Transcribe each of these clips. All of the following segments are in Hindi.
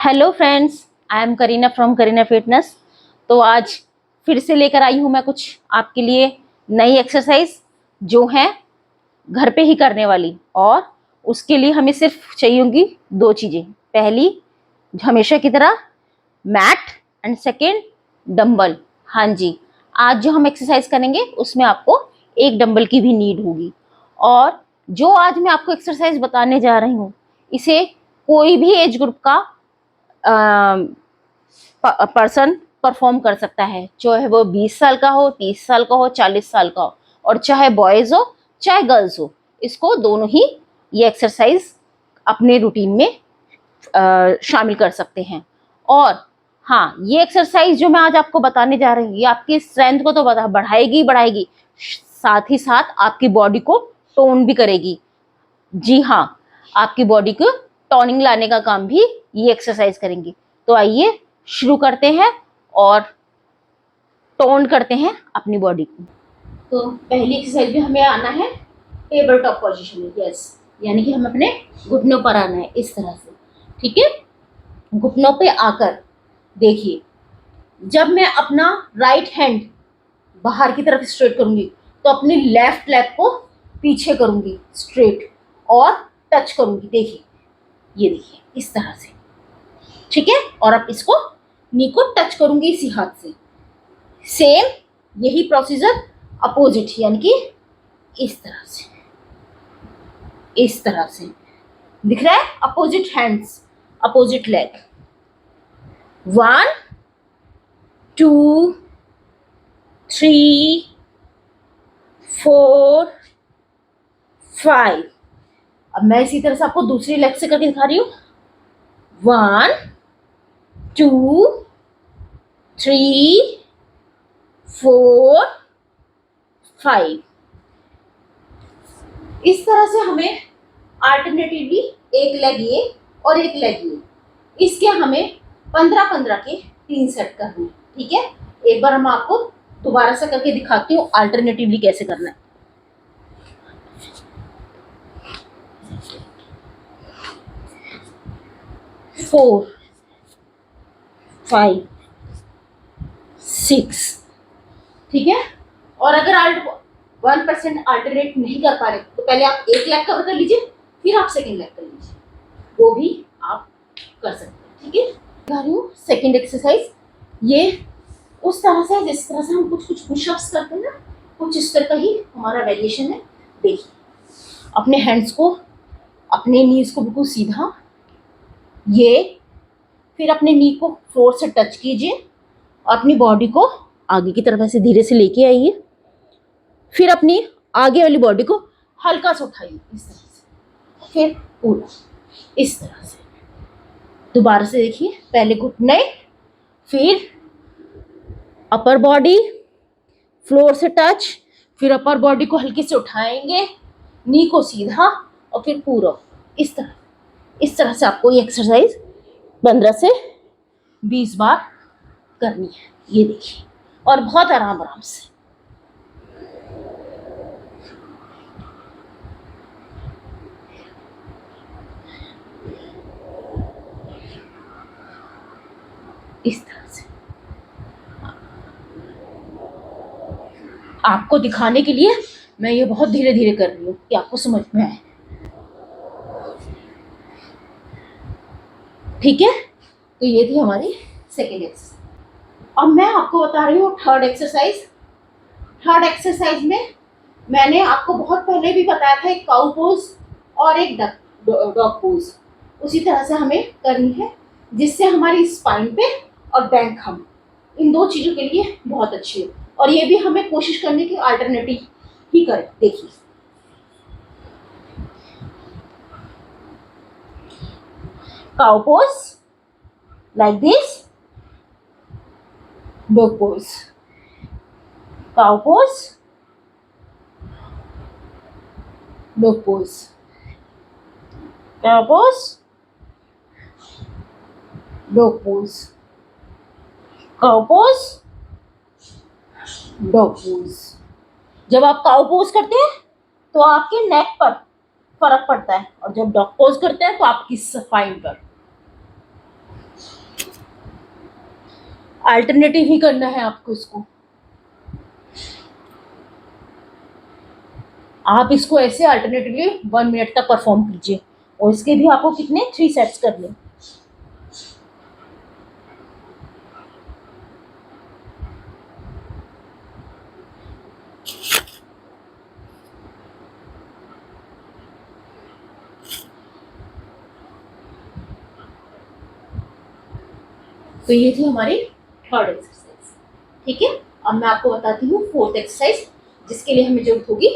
Hello friends, I am Kareena from Kareena fitness. तो आज फिर से लेकर आई हूँ मैं कुछ आपके लिए नई एक्सरसाइज जो है घर पे ही करने वाली। और उसके लिए हमें सिर्फ चाहिए होंगी दो चीज़ें। पहली, हमेशा की तरह मैट, एंड सेकेंड डंबल। हाँ जी, आज जो हम एक्सरसाइज करेंगे उसमें आपको एक डंबल की भी नीड होगी। और जो आज मैं आपको एक्सरसाइज बताने जा रही हूँ इसे कोई भी एज ग्रुप का पर्सन परफॉर्म कर सकता है, चाहे वो 20 साल का हो, 30 साल का हो, 40 साल का हो, और चाहे बॉयज हो चाहे गर्ल्स हो, इसको दोनों ही ये एक्सरसाइज अपने रूटीन में शामिल कर सकते हैं। और हाँ, ये एक्सरसाइज जो मैं आज आपको बताने जा रही हूँ ये आपकी स्ट्रेंथ को तो बढ़ाएगी बढ़ाएगी, साथ ही साथ आपकी बॉडी को टोन भी करेगी। जी हाँ, आपकी बॉडी को टोनिंग लाने का काम भी ये एक्सरसाइज करेंगी। तो आइए शुरू करते हैं और टोन करते हैं अपनी बॉडी को। तो पहली एक्सरसाइज में हमें आना है टेबल टॉप पोजीशन में। यस, यानी कि हम अपने घुटनों पर आना है इस तरह से। ठीक है, घुटनों पे आकर देखिए, जब मैं अपना राइट हैंड बाहर की तरफ स्ट्रेट करूंगी तो अपनी लेफ्ट लेग को पीछे करूंगी स्ट्रेट और टच करूंगी। देखिए, ये देखिए इस तरह से। ठीक है, और अब इसको नी को टच करूंगी इसी हाथ से। सेम यही प्रोसीजर अपोजिट, यानी कि इस तरह से, इस तरह से दिख रहा है। Opposite hands, opposite leg. 1 2 3 4 5। अब मैं इसी तरह से आपको दूसरी लेग से करके दिखा रही हूँ। 1 2 3 4 5। इस तरह से हमें अल्टरनेटिवली एक लेग ये और एक लेग ये, इसके हमें 15-15 के 3 सेट करने हैं। ठीक है, एक बार हम आपको दोबारा से करके दिखाती हूँ अल्टरनेटिवली कैसे करना है। 4 5 6। ठीक है, और अगर 1% अल्टरनेट नहीं कर पा रहे तो पहले आप एक लेग कवर कर लीजिए, फिर आप सेकेंड लेग कर लीजिए, वो भी आप कर सकते हैं। ठीक है, दिखा रही हूँ सेकेंड एक्सरसाइज। ये उस तरह से जिस तरह से हम कुछ पुशअप्स करते हैं ना, कुछ इस तरह का ही हमारा वेरिएशन है। देखिए, अपने हैंड्स को, अपने नीज को बिल्कुल सीधा, ये, फिर अपने नी को फ्लोर से टच कीजिए, अपनी बॉडी को आगे की तरफ ऐसे धीरे से लेके आइए, फिर अपनी आगे वाली बॉडी को हल्का सा उठाइए इस तरह से, फिर पूरा इस तरह से। दोबारा से देखिए, पहले घुटने, फिर अपर बॉडी फ्लोर से टच, फिर अपर बॉडी को हल्के से उठाएंगे, नी को सीधा, और फिर पूरा इस तरह। इस तरह से आपको ये एक्सरसाइज 15 से 20 बार करनी है। ये देखिए, और बहुत आराम आराम से। इस तरह से आपको दिखाने के लिए मैं ये बहुत धीरे धीरे कर रही हूँ कि आपको समझ में आए। ठीक है, तो ये थी हमारी सेकेंड एक्सरसाइज। अब मैं आपको बता रही हूँ थर्ड एक्सरसाइज। थर्ड एक्सरसाइज में मैंने आपको बहुत पहले भी बताया था, एक काउ पोज और एक डॉग पोज। उसी तरह से हमें करनी है, जिससे हमारी स्पाइन पे और बैक हम, इन दो चीजों के लिए बहुत अच्छी है। और ये भी हमें कोशिश करने की अल्टरनेटिव ही करें। देखिए, cow pose like this, dog pose, cow pose, dog pose, cow pose, dog pose, cow pose, dog pose. जब आप काउ पोज करते हैं तो आपके नेक पर फर्क पड़ता है, और जब डॉग पोज करते हैं तो आपकी स्पाइन पर। अल्टरनेटिव ही करना है आपको इसको। आप इसको ऐसे अल्टरनेटिवली 1 मिनट तक परफॉर्म कीजिए। और इसके भी आपको कितने 3 सेट्स करने। तो ये थी हमारी थर्ड एक्सरसाइज। ठीक है, अब मैं आपको बताती हूँ फोर्थ एक्सरसाइज, जिसके लिए हमें जरूरत होगी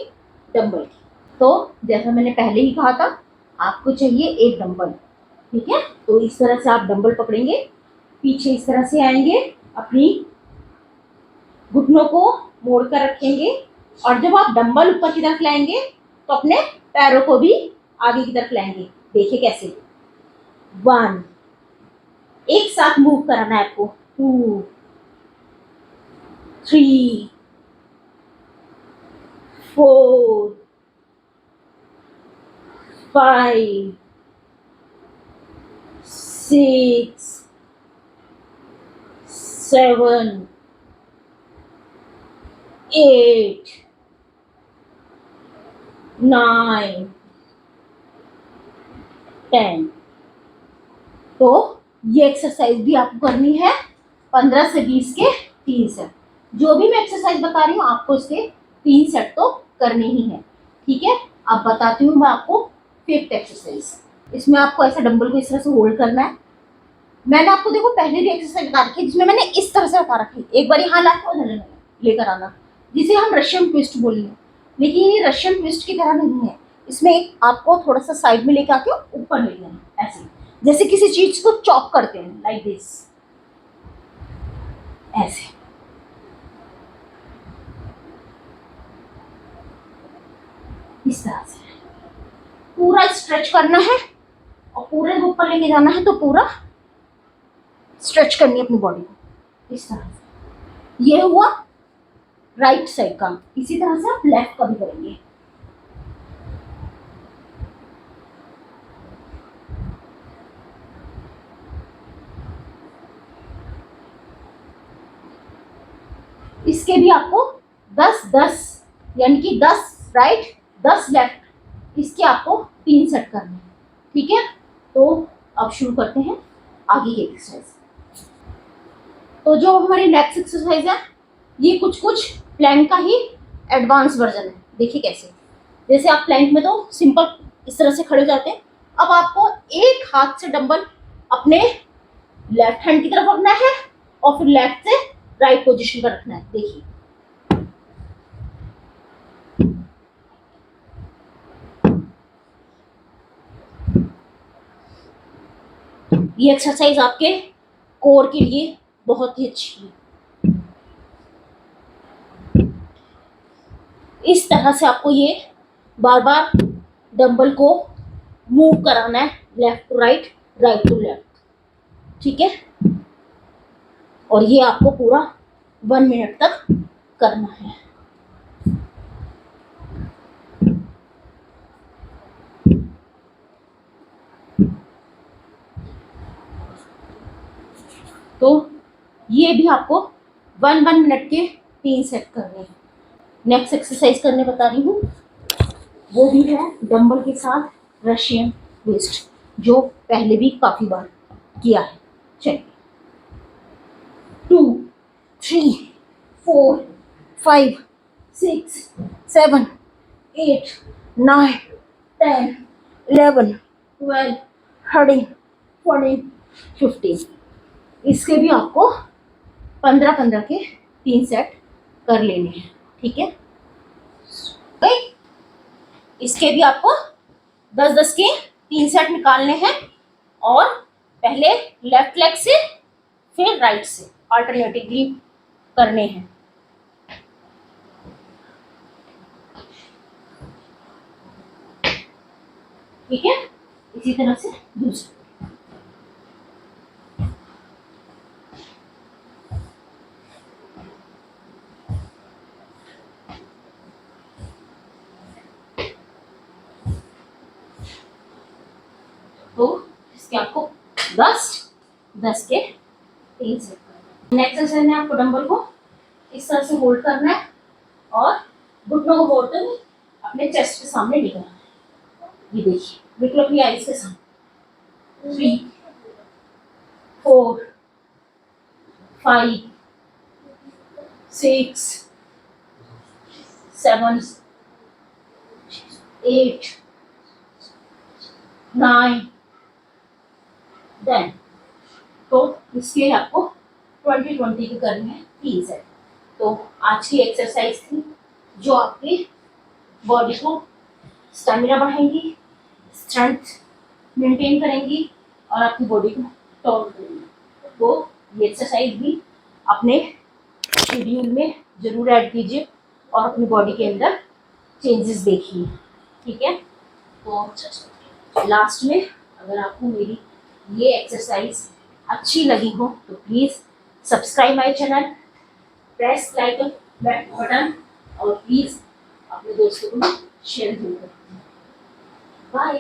डंबल की। तो जैसा मैंने पहले ही कहा था, आपको चाहिए एक डंबल। ठीक है, तो इस तरह से आप डंबल पकड़ेंगे, पीछे इस तरह से आएंगे, अपनी घुटनों को मोड़ कर रखेंगे, और जब आप डंबल ऊपर की तरफ लाएंगे तो अपने पैरों को भी आगे की तरफ लाएंगे। देखिए कैसे। 1, एक साथ मूव कराना है आपको। 2, 3, 4, 5, 6, 7, 8, 9, 10। तो ये एक्सरसाइज भी आपको करनी है 15 से 20 के 3 सेट। जो भी मैं एक्सरसाइज बता रही हूँ आपको इसके 3 सेट तो करने ही है। ठीक है, अब बताती हूँ मैं आपको फिफ्थ एक्सरसाइज। इसमें आपको ऐसा डंबल को इस तरह से होल्ड करना है। मैंने आपको देखो पहले भी एक्सरसाइज बता रखी है, जिसमें मैंने इस तरह से बता रखी है। एक बार यहाँ लेकर आना, जिसे हम रशियन ट्विस्ट बोलेंगे। लेकिन ये रशियन ट्विस्ट की तरह नहीं है। इसमें एक आपको थोड़ा सा साइड में लेके आके ऊपर लेके आना, ऐसे जैसे किसी चीज को चॉप करते हैं, लाइक दिस, ऐसे। इस तरह से पूरा स्ट्रेच करना है, और पूरे को ऊपर लेके जाना है। तो पूरा स्ट्रेच करनी है अपनी बॉडी को इस तरह से। ये हुआ राइट साइड का। इसी तरह से आप लेफ्ट का भी करेंगे। इसके भी आपको 10-10 यानी कि 10 राइट 10 लेफ्ट, इसके आपको 3 सेट करने हैं। ठीक है, तो अब शुरू करते हैं आगे की एक्सरसाइज। तो जो हमारी नेक्स्ट एक्सरसाइज है, ये कुछ प्लैंक का ही एडवांस वर्जन है। देखिए कैसे। जैसे आप प्लैंक में तो सिंपल इस तरह से खड़े हो जाते हैं। अब आपको एक हाथ से डंबल अपने लेफ्ट हैंड की तरफ रखना है, और फिर लेफ्ट से राइट पोजीशन पर रखना है। देखिए, ये एक्सरसाइज आपके कोर के लिए बहुत ही अच्छी है। इस तरह से आपको ये बार बार डंबल को मूव कराना है, left to right, right to left. ठीक है, और ये आपको पूरा 1 मिनट तक करना है। तो ये भी आपको 1 मिनट के 3 सेट करने हैं। नेक्स्ट एक्सरसाइज करने बता रही हूँ, वो भी है डंबल के साथ रशियन ट्विस्ट, जो पहले भी काफी बार किया है। चलिए, 2, 3, 4, 5, 6, 7, 8, 9, 10, 11, 12, 13, 14, 15। इसके भी आपको 15-15 के 3 सेट कर लेने हैं। ठीक है, इसके भी आपको 10-10 के 3 सेट निकालने हैं, और पहले लेफ्ट लेग से फिर राइट से अल्टरनेटिवली करने हैं। ठीक है, इसी तरह से दूसरा। तो इसके आपको 10-10 के 3 सेट करने हैं। नेक्स्ट एक्सरसाइज में आपको डंबल को इस तरह से होल्ड करना है और घुटनों को मोड़ते हुए अपने चेस्ट के सामने लेकर आना है। ये देखिए बिल्कुल अपनी आईज के सामने। 3 4 5 6 7 8 9 10। तो इसके आपको 20-20 की करनी है 3 सेट। तो आज की एक्सरसाइज थी जो आपकी बॉडी को स्टेमिना बढ़ाएंगी, स्ट्रेंथ मेंटेन करेंगी और आपकी बॉडी को टॉन करेंगी। तो ये एक्सरसाइज भी अपने शेड्यूल में जरूर ऐड कीजिए और अपनी बॉडी के अंदर चेंजेस देखिए। ठीक है, तो लास्ट में अगर आपको मेरी ये एक्सरसाइज अच्छी लगी हो तो please subscribe my channel, press like button और प्लीज़ अपने दोस्तों को शेयर जरूर करें। बाय।